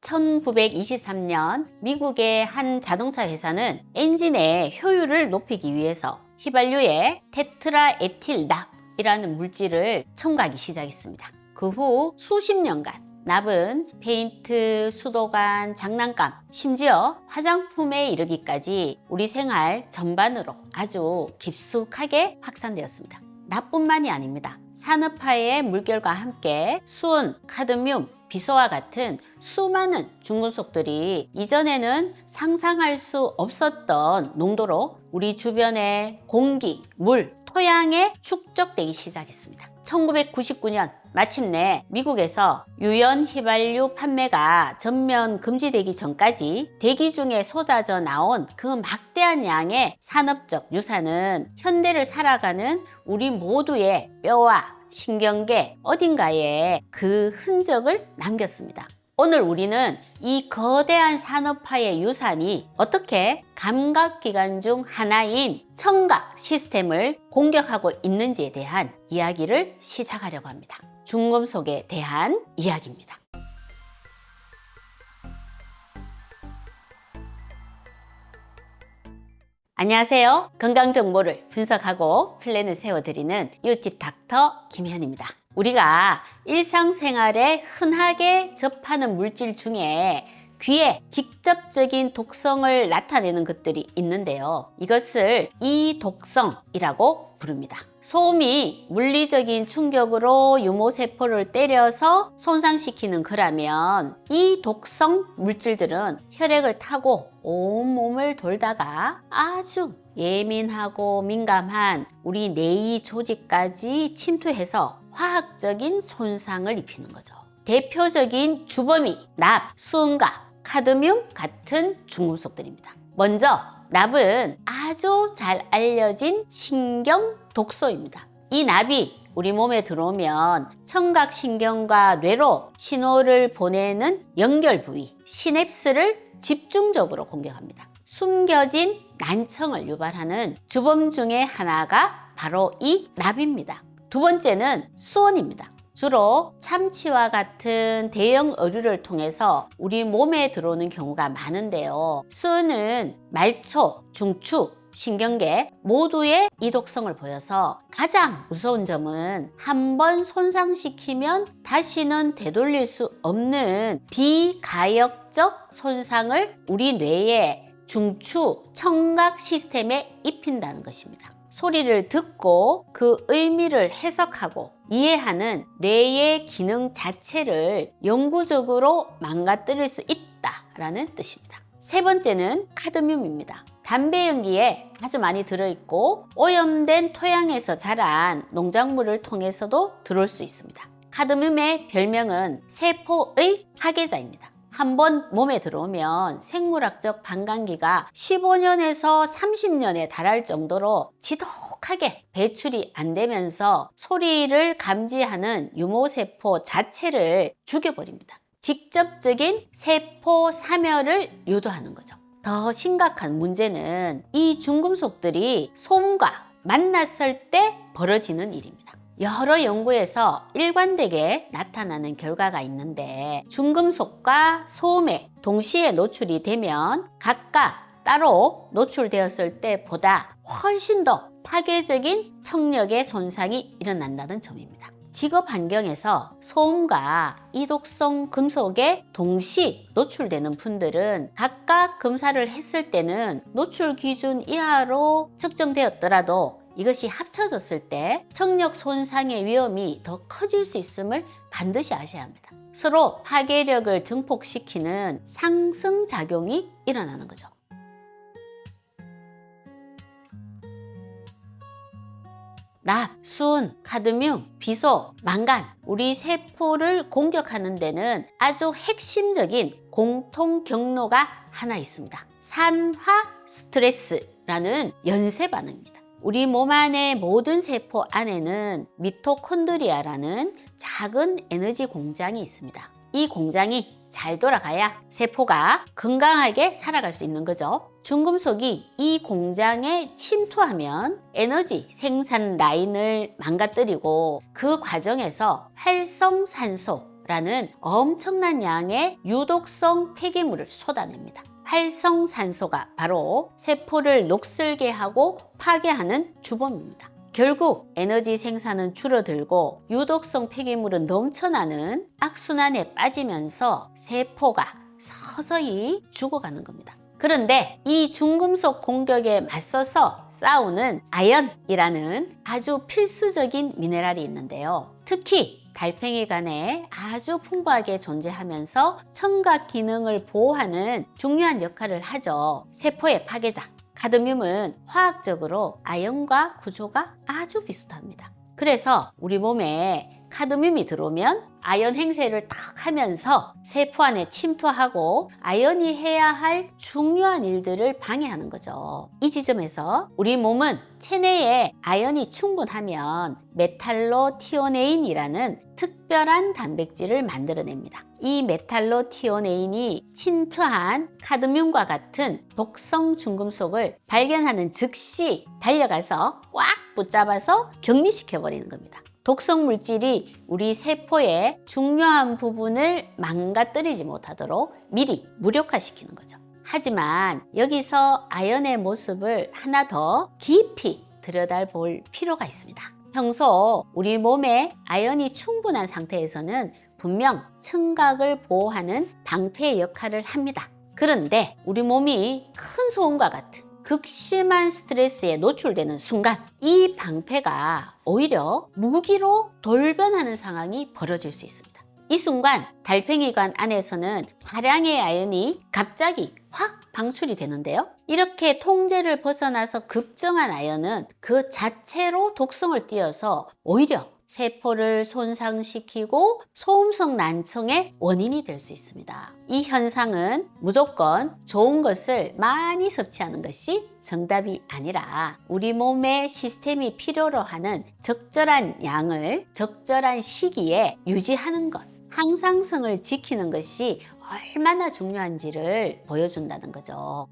1923년 미국의 한 자동차 회사는 엔진의 효율을 높이기 위해서 휘발유에 테트라에틸납이라는 물질을 첨가하기 시작했습니다. 그 후 수십 년간 납은 페인트, 수도관, 장난감, 심지어 화장품에 이르기까지 우리 생활 전반으로 아주 깊숙하게 확산되었습니다. 납뿐만이 아닙니다. 산업화의 물결과 함께 수은, 카드뮴, 비소와 같은 수많은 중금속들이 이전에는 상상할 수 없었던 농도로 우리 주변의 공기, 물, 토양에 축적되기 시작했습니다. 1999년 마침내 미국에서 유연 휘발유 판매가 전면 금지되기 전까지 대기 중에 쏟아져 나온 그 막대한 양의 산업적 유산은 현대를 살아가는 우리 모두의 뼈와 신경계 어딘가에 그 흔적을 남겼습니다. 오늘 우리는 이 거대한 산업화의 유산이 어떻게 감각기관 중 하나인 청각 시스템을 공격하고 있는지에 대한 이야기를 시작하려고 합니다. 중금속에 대한 이야기입니다. 안녕하세요. 건강정보를 분석하고 플랜을 세워드리는 이웃집 닥터 김현입니다. 우리가 일상생활에 흔하게 접하는 물질 중에 귀에 직접적인 독성을 나타내는 것들이 있는데요. 이것을 이독성이라고 부릅니다. 소음이 물리적인 충격으로 유모세포를 때려서 손상시키는 거라면 이 독성 물질들은 혈액을 타고 온몸을 돌다가 아주 예민하고 민감한 우리 뇌의 조직까지 침투해서 화학적인 손상을 입히는 거죠. 대표적인 주범이 납, 수은과 카드뮴 같은 중금속들입니다. 먼저 납은 아주 잘 알려진 신경 독소입니다. 이 납이 우리 몸에 들어오면 청각신경과 뇌로 신호를 보내는 연결 부위, 시냅스를 집중적으로 공격합니다. 숨겨진 난청을 유발하는 주범 중에 하나가 바로 이 납입니다. 두 번째는 수은입니다. 주로 참치와 같은 대형 어류를 통해서 우리 몸에 들어오는 경우가 많은데요. 수은은 말초, 중추, 신경계 모두의 이독성을 보여서 가장 무서운 점은 한번 손상시키면 다시는 되돌릴 수 없는 비가역적 손상을 우리 뇌의 중추, 청각 시스템에 입힌다는 것입니다. 소리를 듣고 그 의미를 해석하고 이해하는 뇌의 기능 자체를 영구적으로 망가뜨릴 수 있다라는 뜻입니다. 세 번째는 카드뮴입니다. 담배 연기에 아주 많이 들어있고 오염된 토양에서 자란 농작물을 통해서도 들어올 수 있습니다. 카드뮴의 별명은 세포의 파괴자입니다. 한번 몸에 들어오면 생물학적 반감기가 15년에서 30년에 달할 정도로 지독하게 배출이 안 되면서 소리를 감지하는 유모세포 자체를 죽여버립니다. 직접적인 세포 사멸을 유도하는 거죠. 더 심각한 문제는 이 중금속들이 소음과 만났을 때 벌어지는 일입니다. 여러 연구에서 일관되게 나타나는 결과가 있는데 중금속과 소음에 동시에 노출이 되면 각각 따로 노출되었을 때보다 훨씬 더 파괴적인 청력의 손상이 일어난다는 점입니다. 직업 환경에서 소음과 이독성 금속에 동시 노출되는 분들은 각각 검사를 했을 때는 노출 기준 이하로 측정되었더라도 이것이 합쳐졌을 때 청력 손상의 위험이 더 커질 수 있음을 반드시 아셔야 합니다. 서로 파괴력을 증폭시키는 상승작용이 일어나는 거죠. 납, 수은, 카드뮴, 비소, 망간, 우리 세포를 공격하는 데는 아주 핵심적인 공통 경로가 하나 있습니다. 산화 스트레스라는 연쇄 반응입니다. 우리 몸 안의 모든 세포 안에는 미토콘드리아라는 작은 에너지 공장이 있습니다. 이 공장이 잘 돌아가야 세포가 건강하게 살아갈 수 있는 거죠. 중금속이 이 공장에 침투하면 에너지 생산 라인을 망가뜨리고 그 과정에서 활성산소, 라는 엄청난 양의 유독성 폐기물을 쏟아냅니다. 활성산소가 바로 세포를 녹슬게 하고 파괴하는 주범입니다. 결국 에너지 생산은 줄어들고 유독성 폐기물은 넘쳐나는 악순환에 빠지면서 세포가 서서히 죽어가는 겁니다. 그런데 이 중금속 공격에 맞서서 싸우는 아연이라는 아주 필수적인 미네랄이 있는데요. 특히 달팽이관에 아주 풍부하게 존재하면서 청각 기능을 보호하는 중요한 역할을 하죠. 세포의 파괴자. 카드뮴은 화학적으로 아연과 구조가 아주 비슷합니다. 그래서 우리 몸에 카드뮴이 들어오면 아연 행세를 탁 하면서 세포 안에 침투하고 아연이 해야 할 중요한 일들을 방해하는 거죠. 이 지점에서 우리 몸은 체내에 아연이 충분하면 메탈로티오네인이라는 특별한 단백질을 만들어냅니다. 이 메탈로티오네인이 침투한 카드뮴과 같은 독성 중금속을 발견하는 즉시 달려가서 꽉 붙잡아서 격리시켜버리는 겁니다. 독성 물질이 우리 세포의 중요한 부분을 망가뜨리지 못하도록 미리 무력화시키는 거죠. 하지만 여기서 아연의 모습을 하나 더 깊이 들여다볼 필요가 있습니다. 평소 우리 몸에 아연이 충분한 상태에서는 분명 청각을 보호하는 방패의 역할을 합니다. 그런데 우리 몸이 큰 소음과 같은 극심한 스트레스에 노출되는 순간 이 방패가 오히려 무기로 돌변하는 상황이 벌어질 수 있습니다. 이 순간 달팽이관 안에서는 다량의 아연이 갑자기 확 방출이 되는데요. 이렇게 통제를 벗어나서 급증한 아연은 그 자체로 독성을 띄어서 오히려 세포를 손상시키고 소음성 난청의 원인이 될 수 있습니다. 이 현상은 무조건 좋은 것을 많이 섭취하는 것이 정답이 아니라 우리 몸의 시스템이 필요로 하는 적절한 양을 적절한 시기에 유지하는 것, 항상성을 지키는 것이 얼마나 중요한지를 보여준다는 거죠.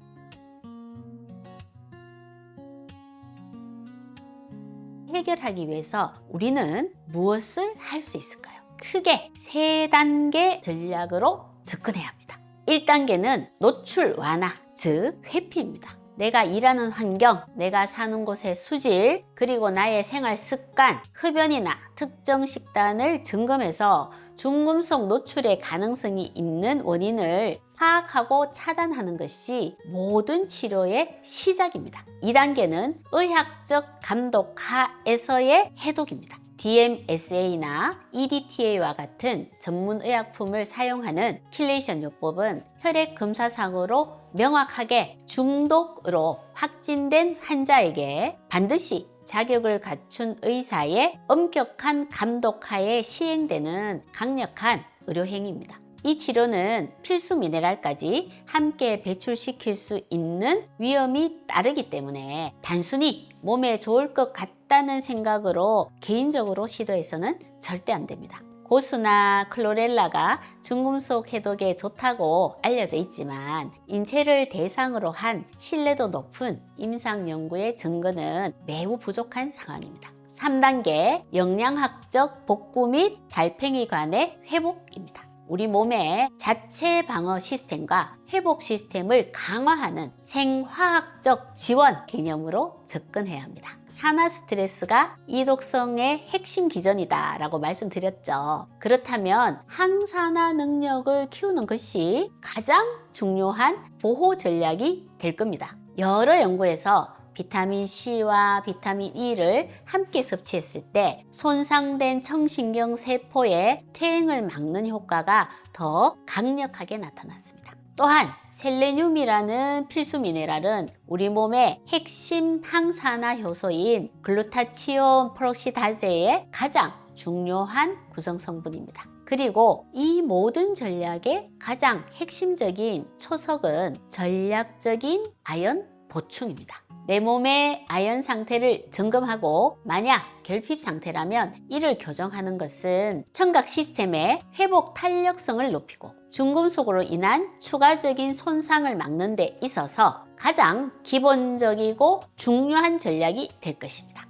해결하기 위해서 우리는 무엇을 할 수 있을까요? 크게 3단계 전략으로 접근해야 합니다. 1단계는 노출 완화, 즉 회피입니다. 내가 일하는 환경, 내가 사는 곳의 수질, 그리고 나의 생활 습관, 흡연이나 특정 식단을 점검해서 중금속 노출의 가능성이 있는 원인을 파악하고 차단하는 것이 모든 치료의 시작입니다. 2단계는 의학적 감독 하에서의 해독입니다. DMSA나 EDTA와 같은 전문 의약품을 사용하는 킬레이션 요법은 혈액 검사상으로 명확하게 중독으로 확진된 환자에게 반드시 자격을 갖춘 의사의 엄격한 감독하에 시행되는 강력한 의료행위입니다. 이 치료는 필수 미네랄까지 함께 배출시킬 수 있는 위험이 따르기 때문에 단순히 몸에 좋을 것 같다는 생각으로 개인적으로 시도해서는 절대 안 됩니다. 고수나 클로렐라가 중금속 해독에 좋다고 알려져 있지만 인체를 대상으로 한 신뢰도 높은 임상 연구의 증거는 매우 부족한 상황입니다. 3단계 영양학적 복구 및 달팽이관의 회복입니다. 우리 몸의 자체 방어 시스템과 회복 시스템을 강화하는 생화학적 지원 개념으로 접근해야 합니다. 산화 스트레스가 이 독성의 핵심 기전이다 라고 말씀드렸죠. 그렇다면 항산화 능력을 키우는 것이 가장 중요한 보호 전략이 될 겁니다. 여러 연구에서 비타민 C와 비타민 E를 함께 섭취했을 때 손상된 청신경 세포의 퇴행을 막는 효과가 더 강력하게 나타났습니다. 또한 셀레늄이라는 필수 미네랄은 우리 몸의 핵심 항산화 효소인 글루타치온 프록시다제의 가장 중요한 구성 성분입니다. 그리고 이 모든 전략의 가장 핵심적인 초석은 전략적인 아연 보충입니다. 내 몸의 아연 상태를 점검하고 만약 결핍 상태라면 이를 교정하는 것은 청각 시스템의 회복 탄력성을 높이고 중금속으로 인한 추가적인 손상을 막는 데 있어서 가장 기본적이고 중요한 전략이 될 것입니다.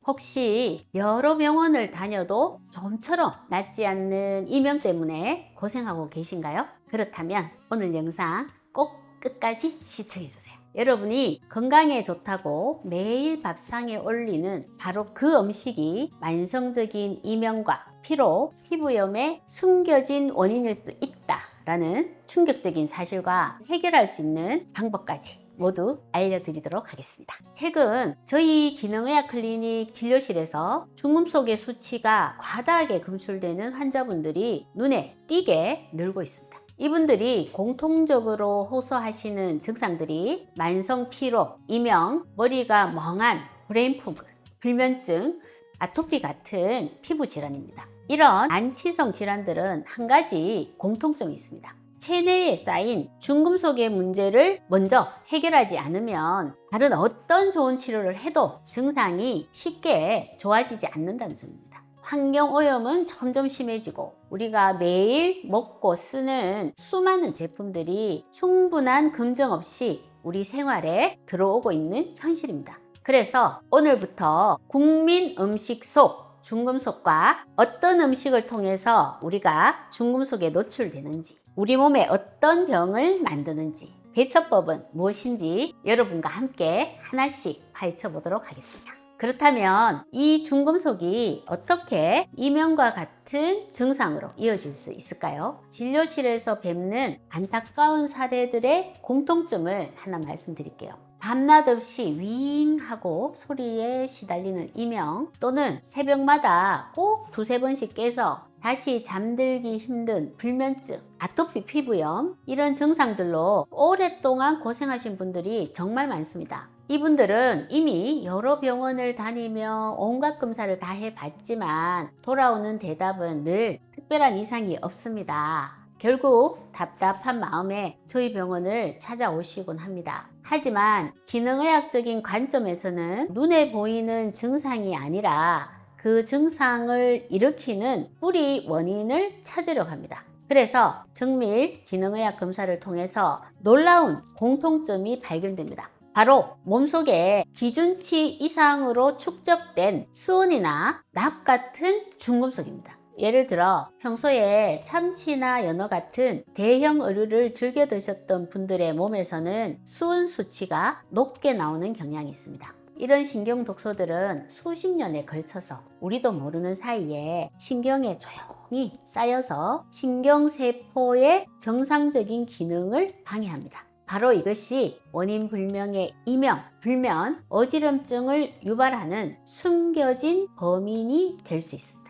혹시 여러 병원을 다녀도 좀처럼 낫지 않는 이명 때문에 고생하고 계신가요? 그렇다면 오늘 영상 꼭 끝까지 시청해주세요. 여러분이 건강에 좋다고 매일 밥상에 올리는 바로 그 음식이 만성적인 이명과 피로, 피부염의 숨겨진 원인일 수 있다라는 충격적인 사실과 해결할 수 있는 방법까지 모두 알려드리도록 하겠습니다. 최근 저희 기능의학 클리닉 진료실에서 중금속의 수치가 과다하게 검출되는 환자분들이 눈에 띄게 늘고 있습니다. 이분들이 공통적으로 호소하시는 증상들이 만성 피로, 이명, 머리가 멍한 브레인포그, 불면증, 아토피 같은 피부 질환입니다. 이런 안치성 질환들은 한 가지 공통점이 있습니다. 체내에 쌓인 중금속의 문제를 먼저 해결하지 않으면 다른 어떤 좋은 치료를 해도 증상이 쉽게 좋아지지 않는다는 점입니다. 환경오염은 점점 심해지고 우리가 매일 먹고 쓰는 수많은 제품들이 충분한 검증 없이 우리 생활에 들어오고 있는 현실입니다. 그래서 오늘부터 국민 음식 속 중금속과 어떤 음식을 통해서 우리가 중금속에 노출되는지, 우리 몸에 어떤 병을 만드는지, 대처법은 무엇인지 여러분과 함께 하나씩 파헤쳐 보도록 하겠습니다. 그렇다면 이 중금속이 어떻게 이명과 같은 증상으로 이어질 수 있을까요? 진료실에서 뵙는 안타까운 사례들의 공통점을 하나 말씀드릴게요. 밤낮 없이 윙하고 소리에 시달리는 이명, 또는 새벽마다 꼭 두세 번씩 깨서 다시 잠들기 힘든 불면증, 아토피 피부염, 이런 증상들로 오랫동안 고생하신 분들이 정말 많습니다. 이분들은 이미 여러 병원을 다니며 온갖 검사를 다 해봤지만 돌아오는 대답은 늘 특별한 이상이 없습니다. 결국 답답한 마음에 저희 병원을 찾아오시곤 합니다. 하지만 기능의학적인 관점에서는 눈에 보이는 증상이 아니라 그 증상을 일으키는 뿌리 원인을 찾으려고 합니다. 그래서 정밀 기능의학 검사를 통해서 놀라운 공통점이 발견됩니다. 바로 몸속에 기준치 이상으로 축적된 수은이나 납 같은 중금속입니다. 예를 들어 평소에 참치나 연어 같은 대형 어류를 즐겨 드셨던 분들의 몸에서는 수은 수치가 높게 나오는 경향이 있습니다. 이런 신경 독소들은 수십 년에 걸쳐서 우리도 모르는 사이에 신경에 조용히 쌓여서 신경세포의 정상적인 기능을 방해합니다. 바로 이것이 원인 불명의 이명, 불면, 어지럼증을 유발하는 숨겨진 범인이 될 수 있습니다.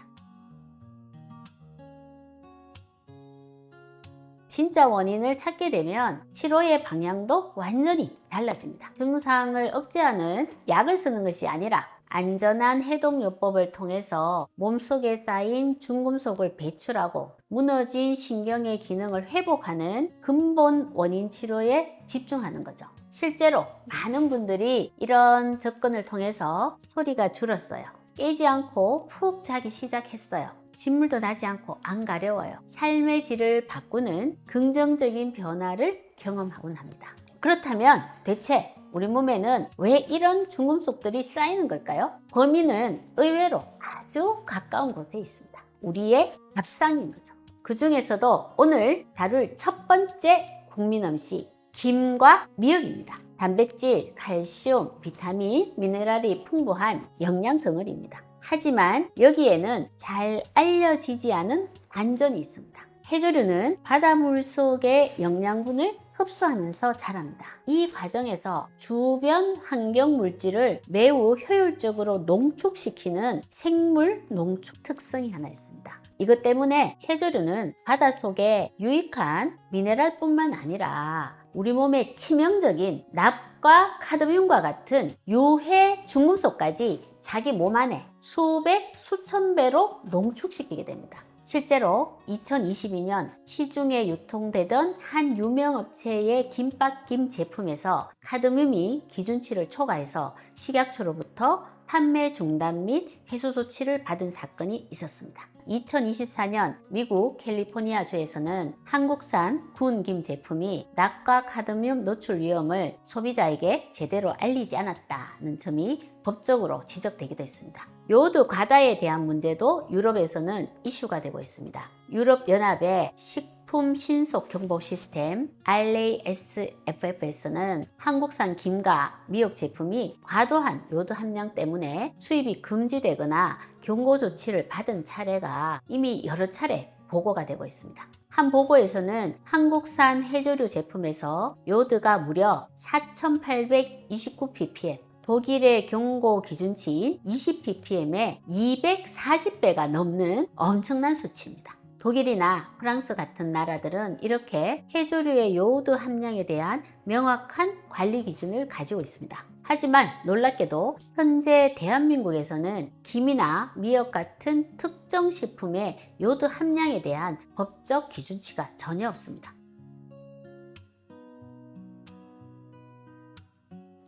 진짜 원인을 찾게 되면 치료의 방향도 완전히 달라집니다. 증상을 억제하는 약을 쓰는 것이 아니라 안전한 해독요법을 통해서 몸속에 쌓인 중금속을 배출하고 무너진 신경의 기능을 회복하는 근본 원인 치료에 집중하는 거죠. 실제로 많은 분들이 이런 접근을 통해서 소리가 줄었어요. 깨지 않고 푹 자기 시작했어요. 진물도 나지 않고 안 가려워요. 삶의 질을 바꾸는 긍정적인 변화를 경험하곤 합니다. 그렇다면 대체 우리 몸에는 왜 이런 중금속들이 쌓이는 걸까요? 범인은 의외로 아주 가까운 곳에 있습니다. 우리의 밥상인 거죠. 그 중에서도 오늘 다룰 첫 번째 국민 음식, 김과 미역입니다. 단백질, 칼슘, 비타민, 미네랄이 풍부한 영양 덩어리입니다. 하지만 여기에는 잘 알려지지 않은 반전이 있습니다. 해조류는 바닷물 속의 영양분을 흡수하면서 자랍니다. 이 과정에서 주변 환경 물질을 매우 효율적으로 농축시키는 생물 농축 특성이 하나 있습니다. 이것 때문에 해조류는 바닷속에 유익한 미네랄뿐만 아니라 우리 몸에 치명적인 납과 카드뮴과 같은 유해 중금속까지 자기 몸 안에 수백, 수천 배로 농축시키게 됩니다. 실제로 2022년 시중에 유통되던 한 유명 업체의 김밥김 제품에서 카드뮴이 기준치를 초과해서 식약처로부터 판매 중단 및 회수 조치를 받은 사건이 있었습니다. 2024년 미국 캘리포니아주에서는 한국산 구운 김 제품이 낙과 카드뮴 노출 위험을 소비자에게 제대로 알리지 않았다는 점이 법적으로 지적되기도 했습니다. 요오드 과다에 대한 문제도 유럽에서는 이슈가 되고 있습니다. 유럽연합의 식품 신속 경보 시스템 RASFF에서는 한국산 김과 미역 제품이 과도한 요오드 함량 때문에 수입이 금지되거나 경고 조치를 받은 사례가 이미 여러 차례 보고가 되고 있습니다. 한 보고에서는 한국산 해조류 제품에서 요오드가 무려 4,829ppm, 독일의 경고 기준치인 20ppm의 240배가 넘는 엄청난 수치입니다. 독일이나 프랑스 같은 나라들은 이렇게 해조류의 요오드 함량에 대한 명확한 관리 기준을 가지고 있습니다. 하지만 놀랍게도 현재 대한민국에서는 김이나 미역 같은 특정 식품의 요오드 함량에 대한 법적 기준치가 전혀 없습니다.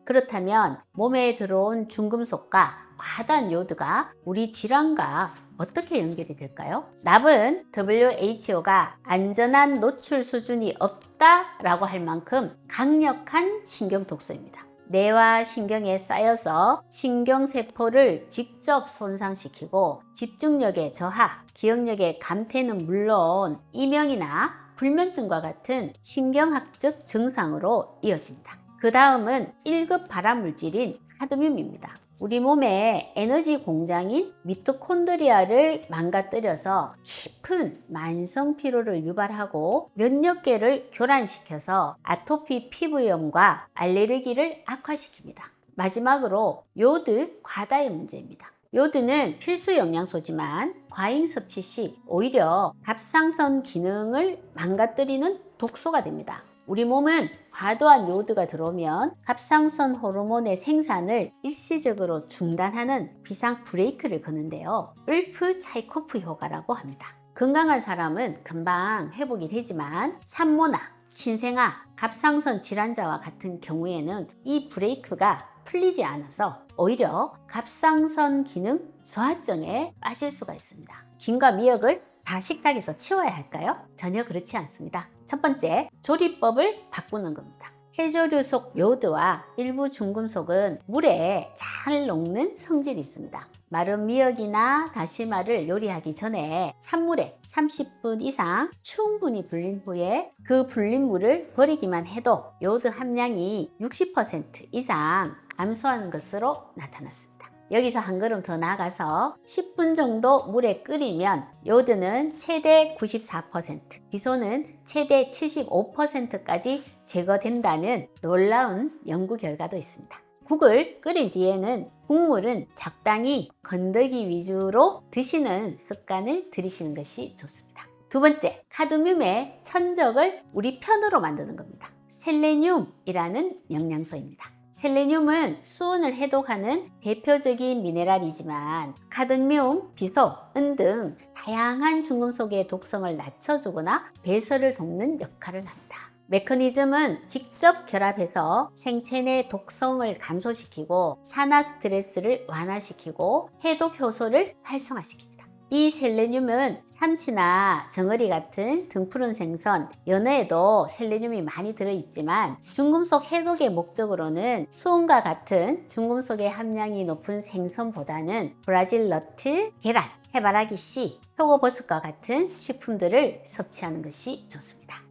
그렇다면 몸에 들어온 중금속과 과다한 요오드가 우리 질환과 어떻게 연결이 될까요? 납은 WHO가 안전한 노출 수준이 없다라고 할 만큼 강력한 신경 독소입니다. 뇌와 신경에 쌓여서 신경세포를 직접 손상시키고 집중력의 저하, 기억력의 감퇴는 물론 이명이나 불면증과 같은 신경학적 증상으로 이어집니다. 그 다음은 1급 발암물질인 카드뮴입니다. 우리 몸의 에너지 공장인 미토콘드리아를 망가뜨려서 깊은 만성 피로를 유발하고 면역계를 교란시켜서 아토피 피부염과 알레르기를 악화시킵니다. 마지막으로 요오드 과다의 문제입니다. 요오드는 필수 영양소지만 과잉 섭취 시 오히려 갑상선 기능을 망가뜨리는 독소가 됩니다. 우리 몸은 과도한 요오드가 들어오면 갑상선 호르몬의 생산을 일시적으로 중단하는 비상 브레이크를 거는데요. 울프 차이코프 효과라고 합니다. 건강한 사람은 금방 회복이 되지만 산모나 신생아, 갑상선 질환자와 같은 경우에는 이 브레이크가 풀리지 않아서 오히려 갑상선 기능 저하증에 빠질 수가 있습니다. 김과 미역을 다 식탁에서 치워야 할까요? 전혀 그렇지 않습니다. 첫 번째, 조리법을 바꾸는 겁니다. 해조류 속 요오드와 일부 중금속은 물에 잘 녹는 성질이 있습니다. 마른 미역이나 다시마를 요리하기 전에 찬물에 30분 이상 충분히 불린 후에 그 불린 물을 버리기만 해도 요오드 함량이 60% 이상 감소하는 것으로 나타났습니다. 여기서 한 걸음 더 나아가서 10분 정도 물에 끓이면 요오드는 최대 94%, 비소는 최대 75%까지 제거된다는 놀라운 연구 결과도 있습니다. 국을 끓인 뒤에는 국물은 적당히 건더기 위주로 드시는 습관을 들이시는 것이 좋습니다. 두 번째, 카드뮴의 천적을 우리 편으로 만드는 겁니다. 셀레늄이라는 영양소입니다. 셀레늄은 수은을 해독하는 대표적인 미네랄이지만 카드뮴, 비소, 은 등 다양한 중금속의 독성을 낮춰주거나 배설을 돕는 역할을 합니다. 메커니즘은 직접 결합해서 생체 내 독성을 감소시키고 산화 스트레스를 완화시키고 해독 효소를 활성화시킵니다. 이 셀레늄은 참치나 정어리 같은 등푸른 생선, 연어에도 셀레늄이 많이 들어있지만 중금속 해독의 목적으로는 수은과 같은 중금속의 함량이 높은 생선보다는 브라질 너트, 계란, 해바라기 씨, 표고버섯과 같은 식품들을 섭취하는 것이 좋습니다.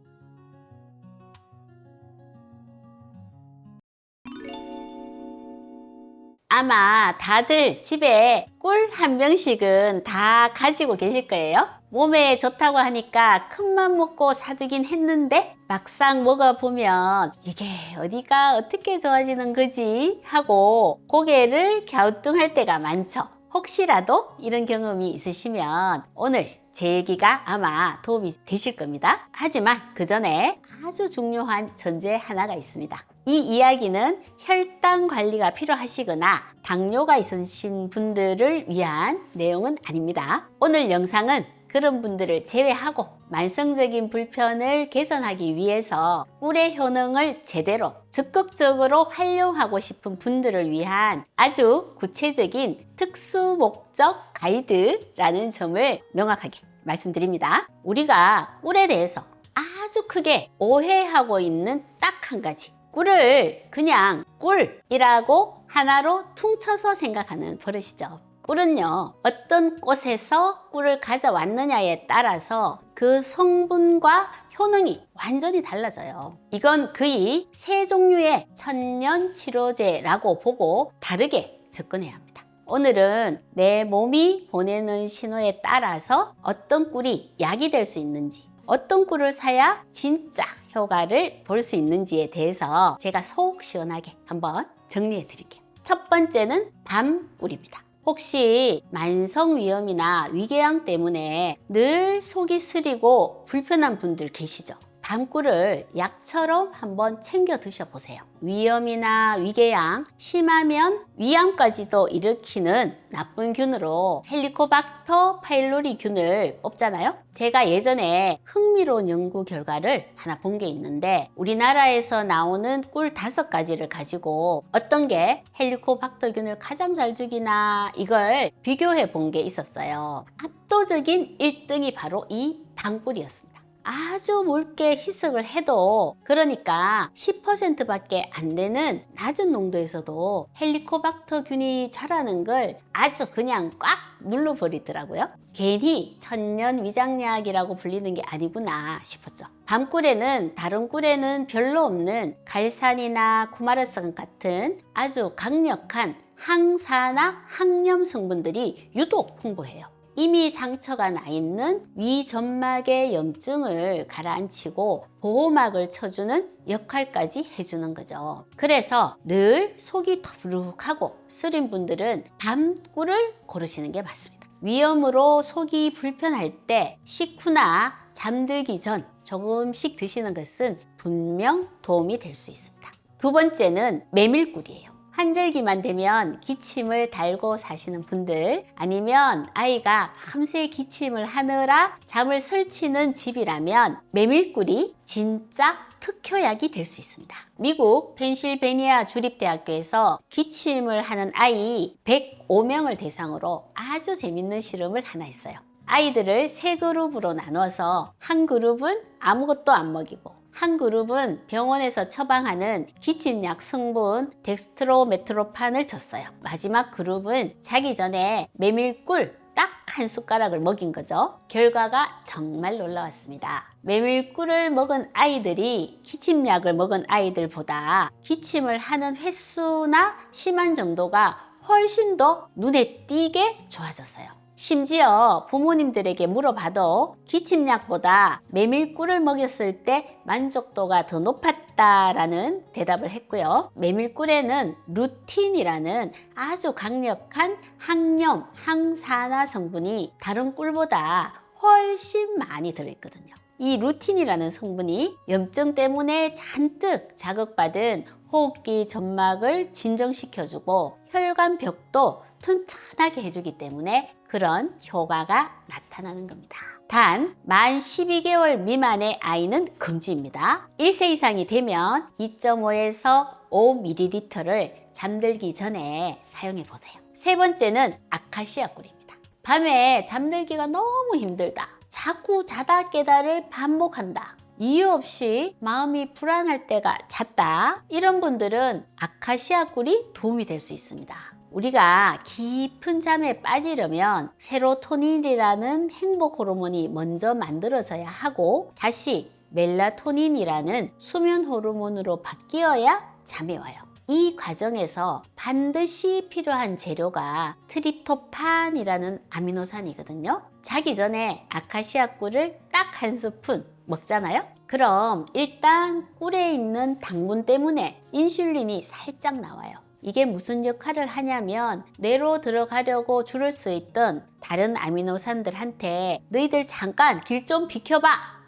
아마 다들 집에 꿀 한 병씩은 다 가지고 계실 거예요. 몸에 좋다고 하니까 큰맘 먹고 사두긴 했는데 막상 먹어보면 이게 어디가 어떻게 좋아지는 거지 하고 고개를 갸우뚱할 때가 많죠. 혹시라도 이런 경험이 있으시면 오늘 제 얘기가 아마 도움이 되실 겁니다. 하지만 그 전에 아주 중요한 전제 하나가 있습니다. 이 이야기는 혈당 관리가 필요하시거나 당뇨가 있으신 분들을 위한 내용은 아닙니다. 오늘 영상은 그런 분들을 제외하고 만성적인 불편을 개선하기 위해서 꿀의 효능을 제대로 적극적으로 활용하고 싶은 분들을 위한 아주 구체적인 특수 목적 가이드라는 점을 명확하게 말씀드립니다. 우리가 꿀에 대해서 아주 크게 오해하고 있는 딱 한 가지, 꿀을 그냥 꿀이라고 하나로 퉁쳐서 생각하는 버릇이죠. 꿀은요, 어떤 꽃에서 꿀을 가져왔느냐에 따라서 그 성분과 효능이 완전히 달라져요. 이건 거의 세 종류의 천년 치료제라고 보고 다르게 접근해야 합니다. 오늘은 내 몸이 보내는 신호에 따라서 어떤 꿀이 약이 될 수 있는지, 어떤 꿀을 사야 진짜 효과를 볼 수 있는지에 대해서 제가 속 시원하게 한번 정리해 드릴게요. 첫 번째는 밤꿀입니다. 혹시 만성위염이나 위궤양 때문에 늘 속이 쓰리고 불편한 분들 계시죠? 밤꿀을 약처럼 한번 챙겨 드셔보세요. 위염이나 위궤양, 심하면 위암까지도 일으키는 나쁜 균으로 헬리코박터 파일로리 균을 뽑잖아요. 제가 예전에 흥미로운 연구 결과를 하나 본 게 있는데, 우리나라에서 나오는 꿀 5가지를 가지고 어떤 게 헬리코박터 균을 가장 잘 죽이나 이걸 비교해 본 게 있었어요. 압도적인 1등이 바로 이 밤꿀이었습니다. 아주 묽게 희석을 해도, 그러니까 10%밖에 안 되는 낮은 농도에서도 헬리코박터 균이 자라는 걸 아주 그냥 꽉 눌러버리더라고요. 괜히 천년 위장약이라고 불리는 게 아니구나 싶었죠. 밤꿀에는 다른 꿀에는 별로 없는 갈산이나 쿠마르산 같은 아주 강력한 항산화 항염 성분들이 유독 풍부해요. 이미 상처가 나 있는 위점막의 염증을 가라앉히고 보호막을 쳐주는 역할까지 해주는 거죠. 그래서 늘 속이 더부룩하고 쓰린 분들은 밤꿀을 고르시는 게 맞습니다. 위염으로 속이 불편할 때 식후나 잠들기 전 조금씩 드시는 것은 분명 도움이 될 수 있습니다. 두 번째는 메밀꿀이에요. 한절기만 되면 기침을 달고 사시는 분들, 아니면 아이가 밤새 기침을 하느라 잠을 설치는 집이라면 메밀꿀이 진짜 특효약이 될 수 있습니다. 미국 펜실베니아 주립대학교에서 기침을 하는 아이 105명을 대상으로 아주 재밌는 실험을 하나 했어요. 아이들을 3그룹으로 나눠서 한 그룹은 아무것도 안 먹이고, 한 그룹은 병원에서 처방하는 기침약 성분 덱스트로메트로판을 줬어요. 마지막 그룹은 자기 전에 메밀꿀 딱 한 숟가락을 먹인 거죠. 결과가 정말 놀라웠습니다. 메밀꿀을 먹은 아이들이 기침약을 먹은 아이들보다 기침을 하는 횟수나 심한 정도가 훨씬 더 눈에 띄게 좋아졌어요. 심지어 부모님들에게 물어봐도 기침약보다 메밀꿀을 먹였을 때 만족도가 더 높았다라는 대답을 했고요. 메밀꿀에는 루틴이라는 아주 강력한 항염, 항산화 성분이 다른 꿀보다 훨씬 많이 들어있거든요. 이 루틴이라는 성분이 염증 때문에 잔뜩 자극받은 호흡기 점막을 진정시켜주고 혈관벽도 튼튼하게 해주기 때문에 그런 효과가 나타나는 겁니다. 단, 만 12개월 미만의 아이는 금지입니다. 1세 이상이 되면 2.5에서 5ml를 잠들기 전에 사용해 보세요. 세 번째는 아카시아 꿀입니다. 밤에 잠들기가 너무 힘들다, 자꾸 자다 깨다를 반복한다, 이유 없이 마음이 불안할 때가 잦다, 이런 분들은 아카시아 꿀이 도움이 될 수 있습니다. 우리가 깊은 잠에 빠지려면 세로토닌이라는 행복 호르몬이 먼저 만들어져야 하고, 다시 멜라토닌이라는 수면 호르몬으로 바뀌어야 잠이 와요. 이 과정에서 반드시 필요한 재료가 트립토판이라는 아미노산이거든요. 자기 전에 아카시아 꿀을 딱 한 스푼 먹잖아요. 그럼 일단 꿀에 있는 당분 때문에 인슐린이 살짝 나와요. 이게 무슨 역할을 하냐면, 뇌로 들어가려고 줄을 수 있던 다른 아미노산들한테 너희들 잠깐 길 좀 비켜봐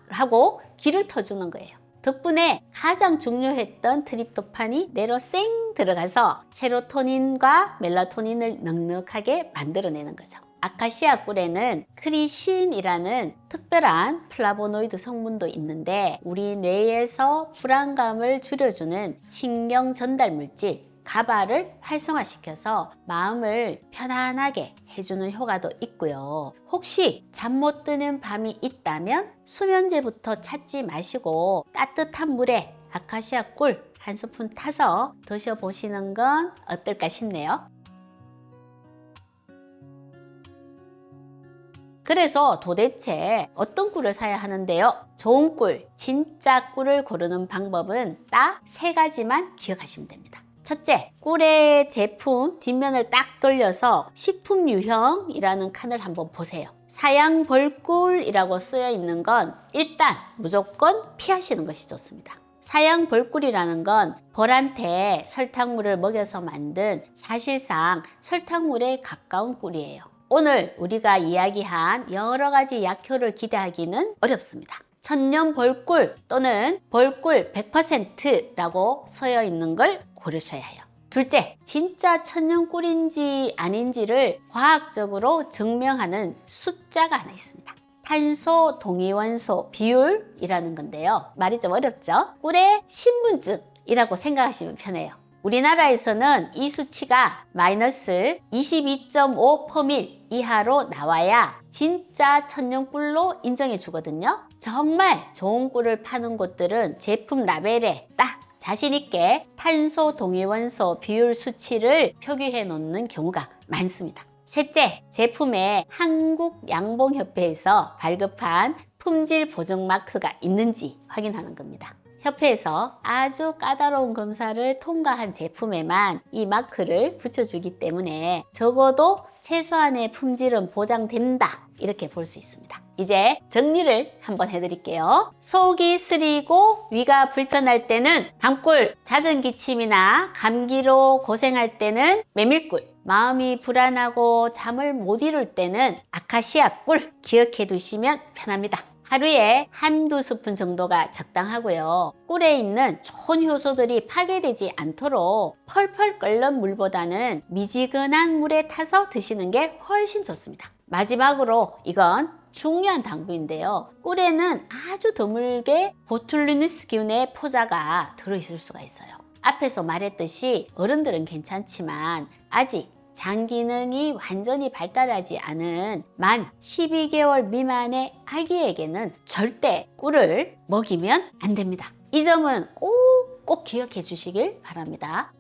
하고 길을 터주는 거예요. 덕분에 가장 중요했던 트립토판이 뇌로 쌩 들어가서 세로토닌과 멜라토닌을 넉넉하게 만들어내는 거죠. 아카시아 꿀에는 크리신이라는 특별한 플라보노이드 성분도 있는데 우리 뇌에서 불안감을 줄여주는 신경 전달 물질 가바를 활성화시켜서 마음을 편안하게 해주는 효과도 있고요. 혹시 잠 못 드는 밤이 있다면 수면제부터 찾지 마시고 따뜻한 물에 아카시아 꿀 한 스푼 타서 드셔보시는 건 어떨까 싶네요. 그래서 도대체 어떤 꿀을 사야 하는데요? 좋은 꿀, 진짜 꿀을 고르는 방법은 딱 3가지만 기억하시면 됩니다. 첫째, 꿀의 제품 뒷면을 딱 돌려서 식품 유형이라는 칸을 한번 보세요. 사양 벌꿀이라고 쓰여 있는 건 일단 무조건 피하시는 것이 좋습니다. 사양 벌꿀이라는 건 벌한테 설탕물을 먹여서 만든 사실상 설탕물에 가까운 꿀이에요. 오늘 우리가 이야기한 여러 가지 약효를 기대하기는 어렵습니다. 천년 벌꿀 또는 벌꿀 100%라고 쓰여 있는 걸 고르셔야 해요. 둘째, 진짜 천년 꿀인지 아닌지를 과학적으로 증명하는 숫자가 하나 있습니다. 탄소 동위원소 비율이라는 건데요. 말이 좀 어렵죠? 꿀의 신분증이라고 생각하시면 편해요. 우리나라에서는 이 수치가 마이너스 22.5%밀 이하로 나와야 진짜 천년꿀로 인정해 주거든요. 정말 좋은 꿀을 파는 곳들은 제품 라벨에 딱 자신 있게 탄소 동위원소 비율 수치를 표기해 놓는 경우가 많습니다. 셋째, 제품에 한국양봉협회에서 발급한 품질 보증 마크가 있는지 확인하는 겁니다. 협회에서 아주 까다로운 검사를 통과한 제품에만 이 마크를 붙여주기 때문에 적어도 최소한의 품질은 보장된다, 이렇게 볼 수 있습니다. 이제 정리를 한번 해드릴게요. 속이 쓰리고 위가 불편할 때는 밤꿀, 잦은 기침이나 감기로 고생할 때는 메밀꿀, 마음이 불안하고 잠을 못 이룰 때는 아카시아 꿀 기억해 두시면 편합니다. 하루에 1~2스푼 정도가 적당하고요. 꿀에 있는 좋은 효소들이 파괴되지 않도록 펄펄 끓는 물보다는 미지근한 물에 타서 드시는 게 훨씬 좋습니다. 마지막으로 이건 중요한 당부인데요. 꿀에는 아주 드물게 보툴리누스 기운의 포자가 들어있을 수가 있어요. 앞에서 말했듯이 어른들은 괜찮지만 아직 장 기능이 완전히 발달하지 않은 만 12개월 미만의 아기에게는 절대 꿀을 먹이면 안 됩니다. 이 점은 꼭 기억해 주시길 바랍니다.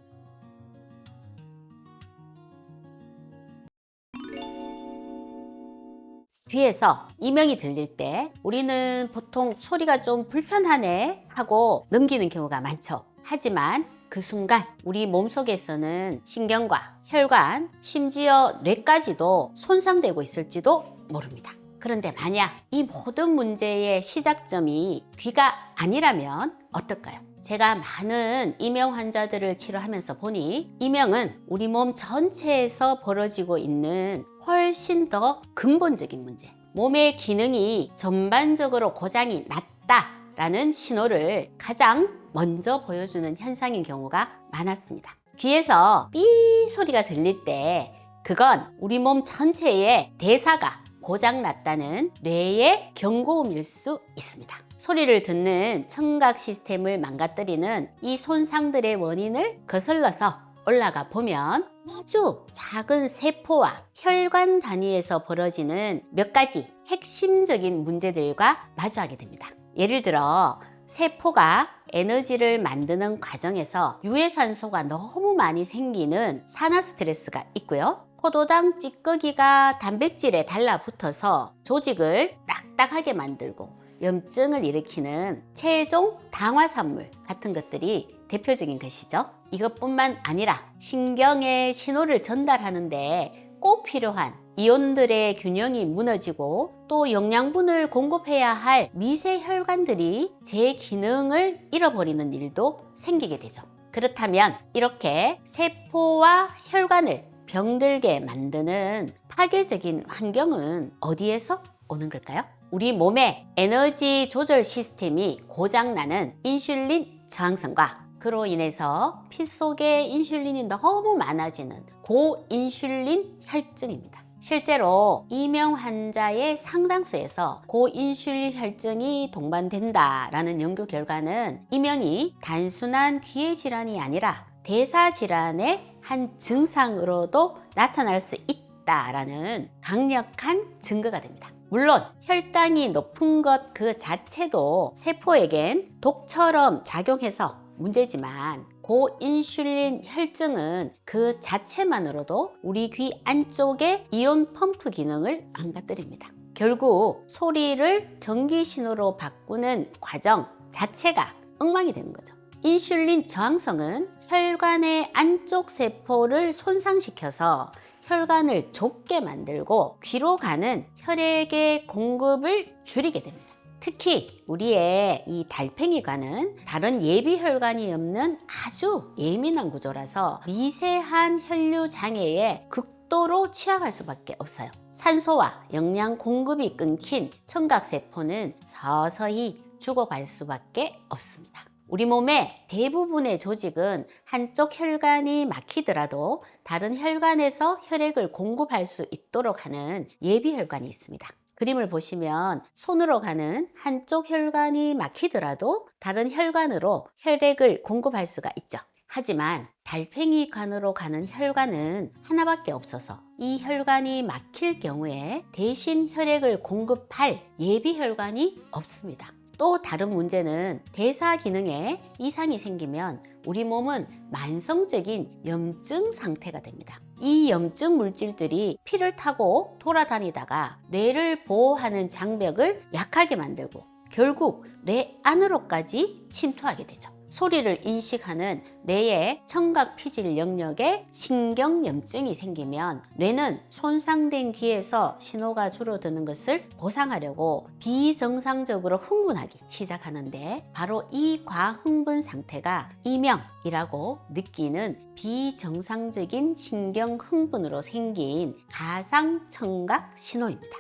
뒤에서 이명이 들릴 때 우리는 보통 소리가 좀 불편하네 하고 넘기는 경우가 많죠. 하지만 그 순간 우리 몸속에서는 신경과 혈관, 심지어 뇌까지도 손상되고 있을지도 모릅니다. 그런데 만약 이 모든 문제의 시작점이 귀가 아니라면 어떨까요? 제가 많은 이명 환자들을 치료하면서 보니 이명은 우리 몸 전체에서 벌어지고 있는 훨씬 더 근본적인 문제, 몸의 기능이 전반적으로 고장이 났다라는 신호를 가장 먼저 보여주는 현상인 경우가 많았습니다. 귀에서 삐 소리가 들릴 때 그건 우리 몸 전체의 대사가 고장났다는 뇌의 경고음일 수 있습니다. 소리를 듣는 청각 시스템을 망가뜨리는 이 손상들의 원인을 거슬러서 올라가 보면 아주 작은 세포와 혈관 단위에서 벌어지는 몇 가지 핵심적인 문제들과 마주하게 됩니다. 예를 들어 세포가 에너지를 만드는 과정에서 유해산소가 너무 많이 생기는 산화 스트레스가 있고요. 포도당 찌꺼기가 단백질에 달라붙어서 조직을 딱딱하게 만들고 염증을 일으키는 체종 당화산물 같은 것들이 대표적인 것이죠. 이것뿐만 아니라 신경에 신호를 전달하는데 꼭 필요한 이온들의 균형이 무너지고 또 영양분을 공급해야 할 미세 혈관들이 제 기능을 잃어버리는 일도 생기게 되죠. 그렇다면 이렇게 세포와 혈관을 병들게 만드는 파괴적인 환경은 어디에서 오는 걸까요? 우리 몸의 에너지 조절 시스템이 고장나는 인슐린 저항성과 그로 인해서 피 속에 인슐린이 너무 많아지는 고인슐린 혈증입니다. 실제로 이명 환자의 상당수에서 고인슐린 혈증이 동반된다라는 연구 결과는 이명이 단순한 귀의 질환이 아니라 대사 질환의 한 증상으로도 나타날 수 있다라는 강력한 증거가 됩니다. 물론 혈당이 높은 것 그 자체도 세포에겐 독처럼 작용해서 문제지만 고인슐린 혈증은 그 자체만으로도 우리 귀 안쪽의 이온 펌프 기능을 망가뜨립니다. 결국 소리를 전기 신호로 바꾸는 과정 자체가 엉망이 되는 거죠. 인슐린 저항성은 혈관의 안쪽 세포를 손상시켜서 혈관을 좁게 만들고 귀로 가는 혈액의 공급을 줄이게 됩니다. 특히 우리의 이 달팽이관은 다른 예비혈관이 없는 아주 예민한 구조라서 미세한 혈류 장애에 극도로 취약할 수밖에 없어요. 산소와 영양 공급이 끊긴 청각세포는 서서히 죽어갈 수밖에 없습니다. 우리 몸의 대부분의 조직은 한쪽 혈관이 막히더라도 다른 혈관에서 혈액을 공급할 수 있도록 하는 예비혈관이 있습니다. 그림을 보시면 손으로 가는 한쪽 혈관이 막히더라도 다른 혈관으로 혈액을 공급할 수가 있죠. 하지만 달팽이관으로 가는 혈관은 하나밖에 없어서 이 혈관이 막힐 경우에 대신 혈액을 공급할 예비혈관이 없습니다. 또 다른 문제는 대사 기능에 이상이 생기면 우리 몸은 만성적인 염증 상태가 됩니다. 이 염증 물질들이 피를 타고 돌아다니다가 뇌를 보호하는 장벽을 약하게 만들고 결국 뇌 안으로까지 침투하게 되죠. 소리를 인식하는 뇌의 청각 피질 영역에 신경염증이 생기면 뇌는 손상된 귀에서 신호가 줄어드는 것을 보상하려고 비정상적으로 흥분하기 시작하는데 바로 이 과흥분 상태가 이명이라고 느끼는 비정상적인 신경 흥분으로 생긴 가상 청각 신호입니다.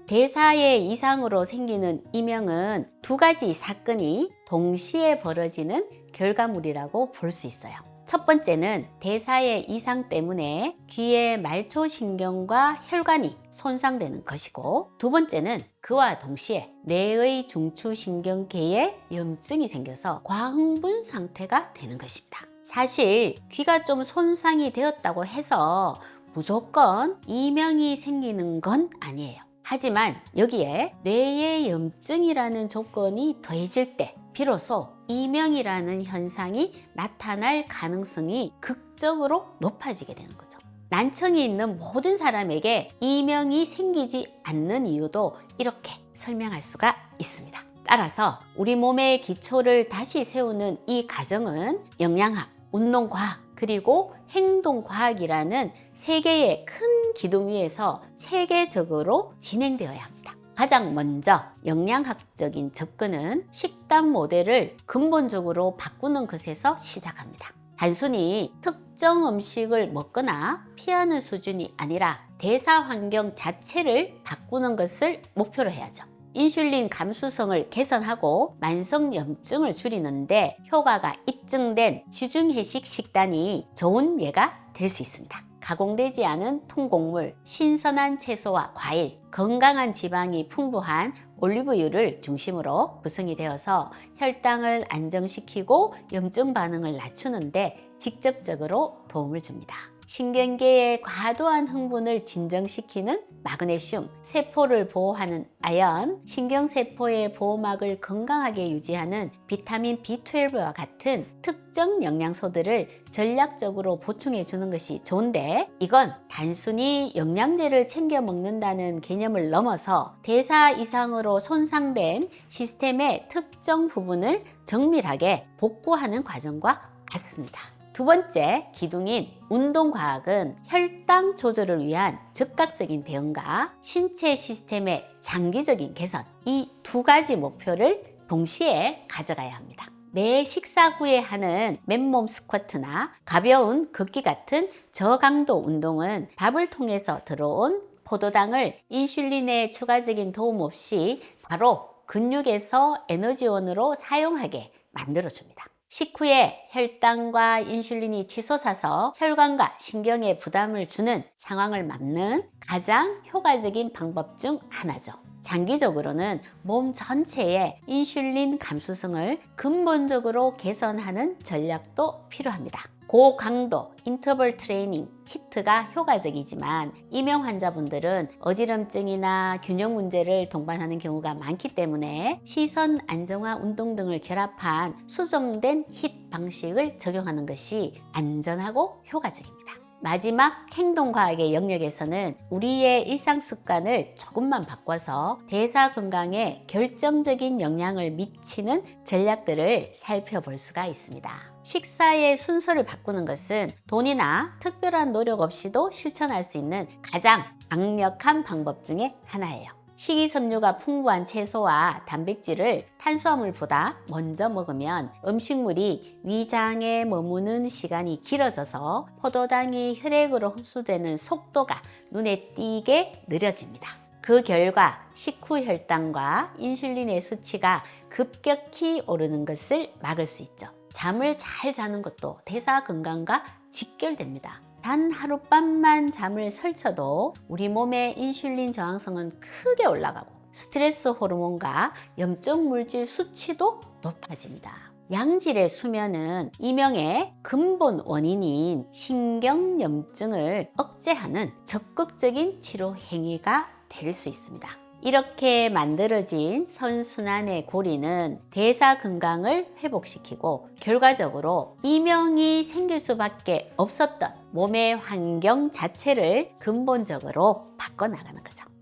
대사의 이상으로 생기는 이명은 두 가지 사건이 동시에 벌어지는 결과물이라고 볼 수 있어요. 첫 번째는 대사의 이상 때문에 귀의 말초신경과 혈관이 손상되는 것이고 두 번째는 그와 동시에 뇌의 중추신경계에 염증이 생겨서 과흥분 상태가 되는 것입니다. 사실 귀가 좀 손상이 되었다고 해서 무조건 이명이 생기는 건 아니에요. 하지만 여기에 뇌의 염증이라는 조건이 더해질 때 비로소 이명이라는 현상이 나타날 가능성이 극적으로 높아지게 되는 거죠. 난청이 있는 모든 사람에게 이명이 생기지 않는 이유도 이렇게 설명할 수가 있습니다. 따라서 우리 몸의 기초를 다시 세우는 이 과정은 영양학, 운동과학, 그리고 행동과학이라는 세 개의 큰 기둥 위에서 체계적으로 진행되어야 합니다. 가장 먼저 영양학적인 접근은 식단 모델을 근본적으로 바꾸는 것에서 시작합니다. 단순히 특정 음식을 먹거나 피하는 수준이 아니라 대사 환경 자체를 바꾸는 것을 목표로 해야죠. 인슐린 감수성을 개선하고 만성 염증을 줄이는데 효과가 입증된 지중해식 식단이 좋은 예가 될 수 있습니다. 가공되지 않은 통곡물, 신선한 채소와 과일, 건강한 지방이 풍부한 올리브유를 중심으로 구성이 되어서 혈당을 안정시키고 염증 반응을 낮추는데 직접적으로 도움을 줍니다. 신경계의 과도한 흥분을 진정시키는 마그네슘, 세포를 보호하는 아연, 신경세포의 보호막을 건강하게 유지하는 비타민 B12와 같은 특정 영양소들을 전략적으로 보충해 주는 것이 좋은데 이건 단순히 영양제를 챙겨 먹는다는 개념을 넘어서 대사 이상으로 손상된 시스템의 특정 부분을 정밀하게 복구하는 과정과 같습니다. 두 번째 기둥인 운동과학은 혈당 조절을 위한 즉각적인 대응과 신체 시스템의 장기적인 개선, 이 두 가지 목표를 동시에 가져가야 합니다. 매 식사 후에 하는 맨몸 스쿼트나 가벼운 걷기 같은 저강도 운동은 밥을 통해서 들어온 포도당을 인슐린의 추가적인 도움 없이 바로 근육에서 에너지원으로 사용하게 만들어줍니다. 식후에 혈당과 인슐린이 치솟아서 혈관과 신경에 부담을 주는 상황을 막는 가장 효과적인 방법 중 하나죠. 장기적으로는 몸 전체의 인슐린 감수성을 근본적으로 개선하는 전략도 필요합니다. 고강도 인터벌 트레이닝, 히트가 효과적이지만 이명 환자분들은 어지럼증이나 균형 문제를 동반하는 경우가 많기 때문에 시선 안정화 운동 등을 결합한 수정된 히트 방식을 적용하는 것이 안전하고 효과적입니다. 마지막 행동과학의 영역에서는 우리의 일상 습관을 조금만 바꿔서 대사 건강에 결정적인 영향을 미치는 전략들을 살펴볼 수가 있습니다. 식사의 순서를 바꾸는 것은 돈이나 특별한 노력 없이도 실천할 수 있는 가장 강력한 방법 중에 하나예요. 식이섬유가 풍부한 채소와 단백질을 탄수화물보다 먼저 먹으면 음식물이 위장에 머무는 시간이 길어져서 포도당이 혈액으로 흡수되는 속도가 눈에 띄게 느려집니다. 그 결과 식후 혈당과 인슐린의 수치가 급격히 오르는 것을 막을 수 있죠. 잠을 잘 자는 것도 대사 건강과 직결됩니다. 단 하룻밤만 잠을 설쳐도 우리 몸의 인슐린 저항성은 크게 올라가고 스트레스 호르몬과 염증 물질 수치도 높아집니다. 양질의 수면은 이명의 근본 원인인 신경염증을 억제하는 적극적인 치료 행위가 될 수 있습니다. 이렇게 만들어진 선순환의 고리는 대사 건강을 회복시키고 결과적으로 이명이 생길 수밖에 없었던 몸의 환경 자체를 근본적으로 바꿔나가는 거죠.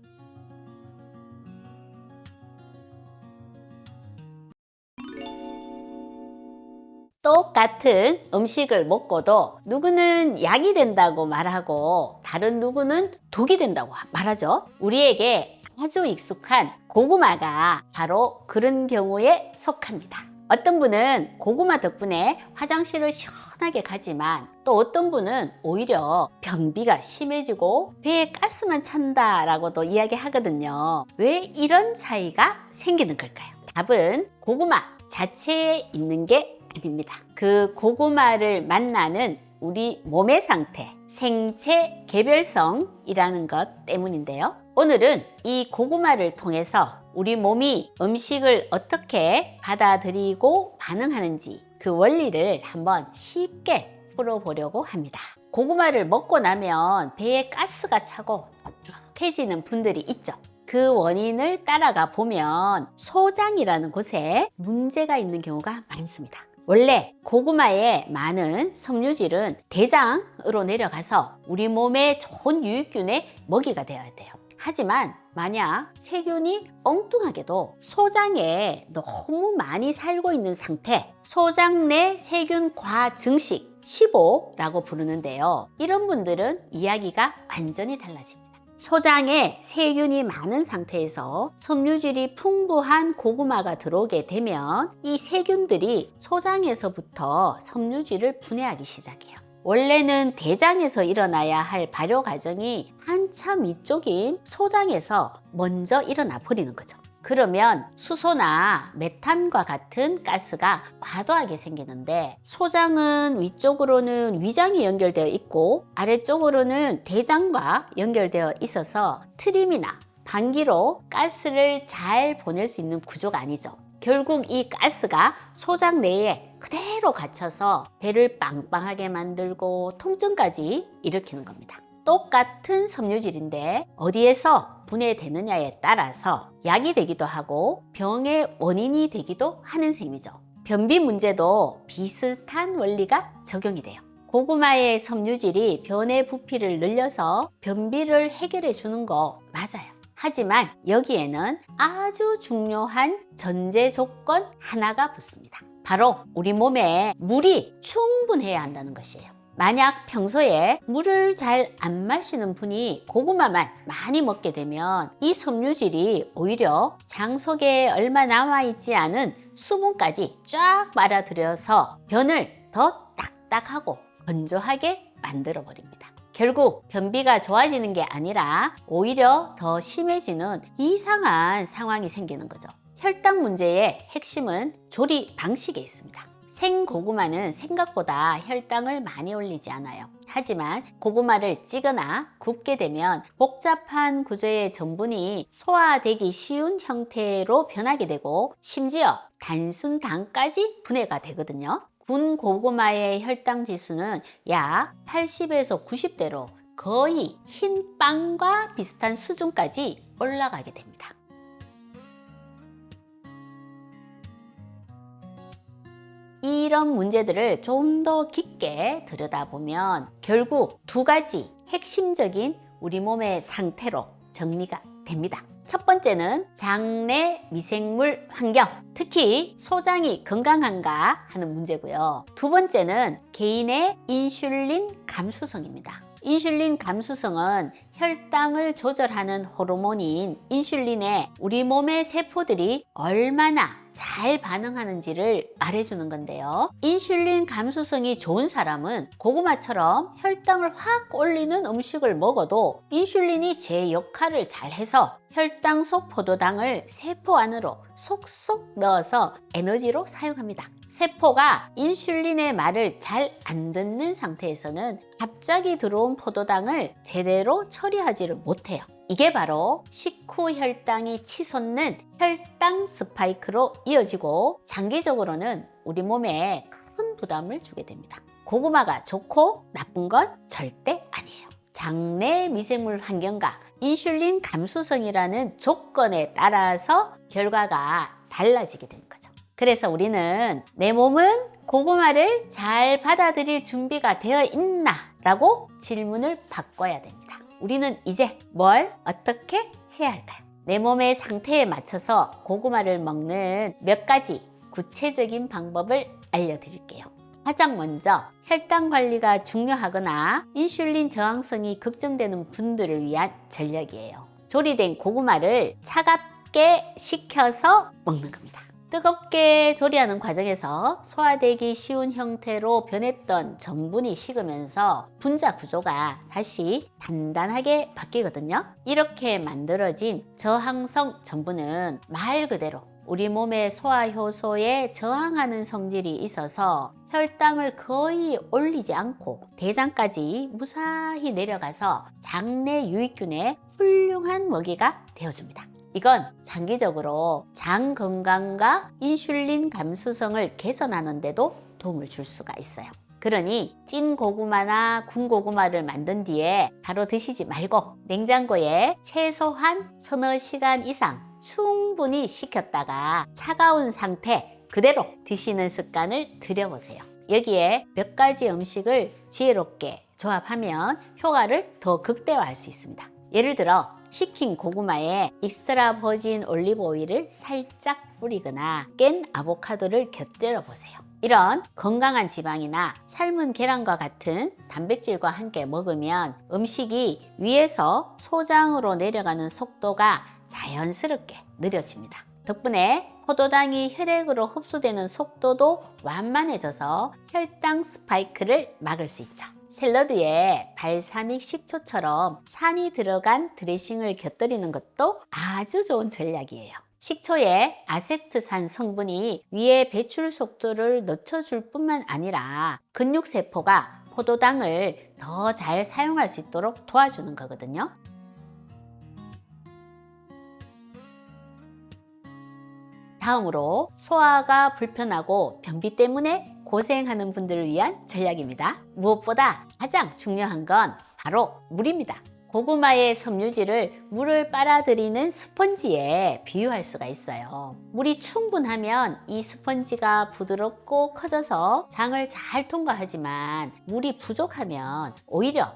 똑같은 음식을 먹고도 누구는 약이 된다고 말하고 다른 누구는 독이 된다고 말하죠. 우리에게 아주 익숙한 고구마가 바로 그런 경우에 속합니다. 어떤 분은 고구마 덕분에 화장실을 시원하게 가지만 또 어떤 분은 오히려 변비가 심해지고 배에 가스만 찬다라고도 이야기하거든요. 왜 이런 차이가 생기는 걸까요? 답은 고구마 자체에 있는 게 아닙니다. 그 고구마를 만나는 우리 몸의 상태, 생체 개별성이라는 것 때문인데요. 오늘은 이 고구마를 통해서 우리 몸이 음식을 어떻게 받아들이고 반응하는지 그 원리를 한번 쉽게 풀어보려고 합니다. 고구마를 먹고 나면 배에 가스가 차고 톡톡해지는 분들이 있죠. 그 원인을 따라가 보면 소장이라는 곳에 문제가 있는 경우가 많습니다. 원래 고구마에 많은 섬유질은 대장으로 내려가서 우리 몸에 좋은 유익균의 먹이가 되어야 돼요. 하지만 만약 세균이 엉뚱하게도 소장에 너무 많이 살고 있는 상태, 소장 내 세균 과증식, SIBO라고 부르는데요. 이런 분들은 이야기가 완전히 달라집니다. 소장에 세균이 많은 상태에서 섬유질이 풍부한 고구마가 들어오게 되면 이 세균들이 소장에서부터 섬유질을 분해하기 시작해요. 원래는 대장에서 일어나야 할 발효 과정이 한참 위쪽인 소장에서 먼저 일어나 버리는 거죠. 그러면 수소나 메탄과 같은 가스가 과도하게 생기는데 소장은 위쪽으로는 위장이 연결되어 있고 아래쪽으로는 대장과 연결되어 있어서 트림이나 방귀로 가스를 잘 보낼 수 있는 구조가 아니죠. 결국 이 가스가 소장 내에 그대로 갇혀서 배를 빵빵하게 만들고 통증까지 일으키는 겁니다. 똑같은 섬유질인데 어디에서 분해되느냐에 따라서 약이 되기도 하고 병의 원인이 되기도 하는 셈이죠. 변비 문제도 비슷한 원리가 적용이 돼요. 고구마의 섬유질이 변의 부피를 늘려서 변비를 해결해 주는 거 맞아요. 하지만 여기에는 아주 중요한 전제 조건 하나가 붙습니다. 바로 우리 몸에 물이 충분해야 한다는 것이에요. 만약 평소에 물을 잘 안 마시는 분이 고구마만 많이 먹게 되면 이 섬유질이 오히려 장 속에 얼마 남아있지 않은 수분까지 쫙 빨아들여서 변을 더 딱딱하고 건조하게 만들어 버립니다. 결국 변비가 좋아지는 게 아니라 오히려 더 심해지는 이상한 상황이 생기는 거죠. 혈당 문제의 핵심은 조리 방식에 있습니다. 생고구마는 생각보다 혈당을 많이 올리지 않아요. 하지만 고구마를 찌거나 굽게 되면 복잡한 구조의 전분이 소화되기 쉬운 형태로 변하게 되고 심지어 단순 당까지 분해가 되거든요. 군 고구마의 혈당 지수는 약 80에서 90대로 거의 흰 빵과 비슷한 수준까지 올라가게 됩니다. 이런 문제들을 좀 더 깊게 들여다보면 결국 두 가지 핵심적인 우리 몸의 상태로 정리가 됩니다. 첫 번째는 장내 미생물 환경, 특히 소장이 건강한가 하는 문제고요. 두 번째는 개인의 인슐린 감수성입니다. 인슐린 감수성은 혈당을 조절하는 호르몬인 인슐린에 우리 몸의 세포들이 얼마나 잘 반응하는지를 말해주는 건데요. 인슐린 감수성이 좋은 사람은 고구마처럼 혈당을 확 올리는 음식을 먹어도 인슐린이 제 역할을 잘해서 혈당 속 포도당을 세포 안으로 속속 넣어서 에너지로 사용합니다. 세포가 인슐린의 말을 잘 안 듣는 상태에서는 갑자기 들어온 포도당을 제대로 처리하지를 못해요. 이게 바로 식후 혈당이 치솟는 혈당 스파이크로 이어지고 장기적으로는 우리 몸에 큰 부담을 주게 됩니다. 고구마가 좋고 나쁜 건 절대 아니에요. 장내 미생물 환경과 인슐린 감수성이라는 조건에 따라서 결과가 달라지게 되는 거죠. 그래서 우리는 내 몸은 고구마를 잘 받아들일 준비가 되어 있나? 라고 질문을 바꿔야 됩니다. 우리는 이제 뭘 어떻게 해야 할까요? 내 몸의 상태에 맞춰서 고구마를 먹는 몇 가지 구체적인 방법을 알려드릴게요. 가장 먼저 혈당 관리가 중요하거나 인슐린 저항성이 걱정되는 분들을 위한 전략이에요. 조리된 고구마를 차갑게 식혀서 먹는 겁니다. 뜨겁게 조리하는 과정에서 소화되기 쉬운 형태로 변했던 전분이 식으면서 분자 구조가 다시 단단하게 바뀌거든요. 이렇게 만들어진 저항성 전분은 말 그대로 우리 몸의 소화 효소에 저항하는 성질이 있어서 혈당을 거의 올리지 않고 대장까지 무사히 내려가서 장내 유익균의 훌륭한 먹이가 되어줍니다. 이건 장기적으로 장 건강과 인슐린 감수성을 개선하는 데도 도움을 줄 수가 있어요. 그러니 찐 고구마나 군 고구마를 만든 뒤에 바로 드시지 말고 냉장고에 최소한 서너 시간 이상 충분히 식혔다가 차가운 상태 그대로 드시는 습관을 들여보세요. 여기에 몇 가지 음식을 지혜롭게 조합하면 효과를 더 극대화할 수 있습니다. 예를 들어 식힌 고구마에 익스트라 버진 올리브 오일을 살짝 뿌리거나 깬 아보카도를 곁들여 보세요. 이런 건강한 지방이나 삶은 계란과 같은 단백질과 함께 먹으면 음식이 위에서 소장으로 내려가는 속도가 자연스럽게 느려집니다. 덕분에 포도당이 혈액으로 흡수되는 속도도 완만해져서 혈당 스파이크를 막을 수 있죠. 샐러드에 발사믹 식초처럼 산이 들어간 드레싱을 곁들이는 것도 아주 좋은 전략이에요. 식초에 아세트산 성분이 위의 배출 속도를 늦춰줄 뿐만 아니라 근육세포가 포도당을 더 잘 사용할 수 있도록 도와주는 거거든요. 다음으로 소화가 불편하고 변비 때문에 고생하는 분들을 위한 전략입니다. 무엇보다 가장 중요한 건 바로 물입니다. 고구마의 섬유질을 물을 빨아들이는 스펀지에 비유할 수가 있어요. 물이 충분하면 이 스펀지가 부드럽고 커져서 장을 잘 통과하지만 물이 부족하면 오히려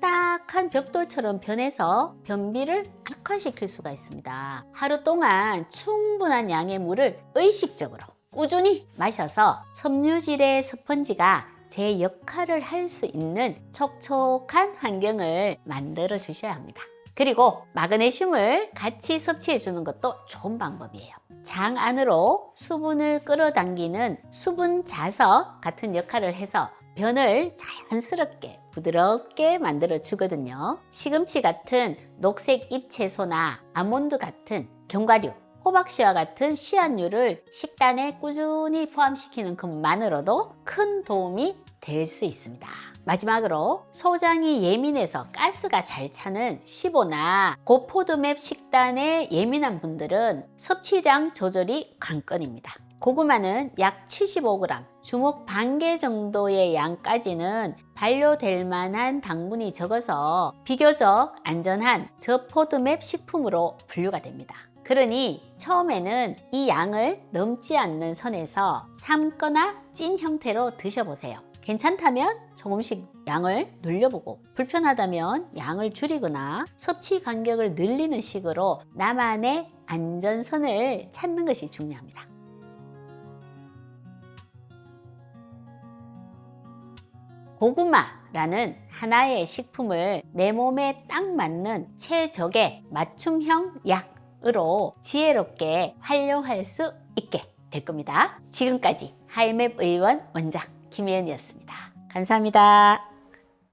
딱딱한 벽돌처럼 변해서 변비를 악화시킬 수가 있습니다. 하루 동안 충분한 양의 물을 의식적으로 꾸준히 마셔서 섬유질의 스펀지가 제 역할을 할 수 있는 촉촉한 환경을 만들어 주셔야 합니다. 그리고 마그네슘을 같이 섭취해 주는 것도 좋은 방법이에요. 장 안으로 수분을 끌어당기는 수분 자석 같은 역할을 해서 변을 자연스럽게 부드럽게 만들어 주거든요. 시금치 같은 녹색 잎채소나 아몬드 같은 견과류 호박씨와 같은 씨앗류를 식단에 꾸준히 포함시키는 것만으로도 큰 도움이 될 수 있습니다. 마지막으로 소장이 예민해서 가스가 잘 차는 시보나 고포도맵 식단에 예민한 분들은 섭취량 조절이 관건입니다. 고구마는 약 75g, 주먹 반 개 정도의 양까지는 반려될 만한 당분이 적어서 비교적 안전한 저포도맵 식품으로 분류가 됩니다. 그러니 처음에는 이 양을 넘지 않는 선에서 삶거나 찐 형태로 드셔보세요. 괜찮다면 조금씩 양을 늘려보고 불편하다면 양을 줄이거나 섭취 간격을 늘리는 식으로 나만의 안전선을 찾는 것이 중요합니다. 고구마라는 하나의 식품을 내 몸에 딱 맞는 최적의 맞춤형 약으로 지혜롭게 활용할 수 있게 될 겁니다. 지금까지 하이맵 의원 원장 김혜연이었습니다. 감사합니다.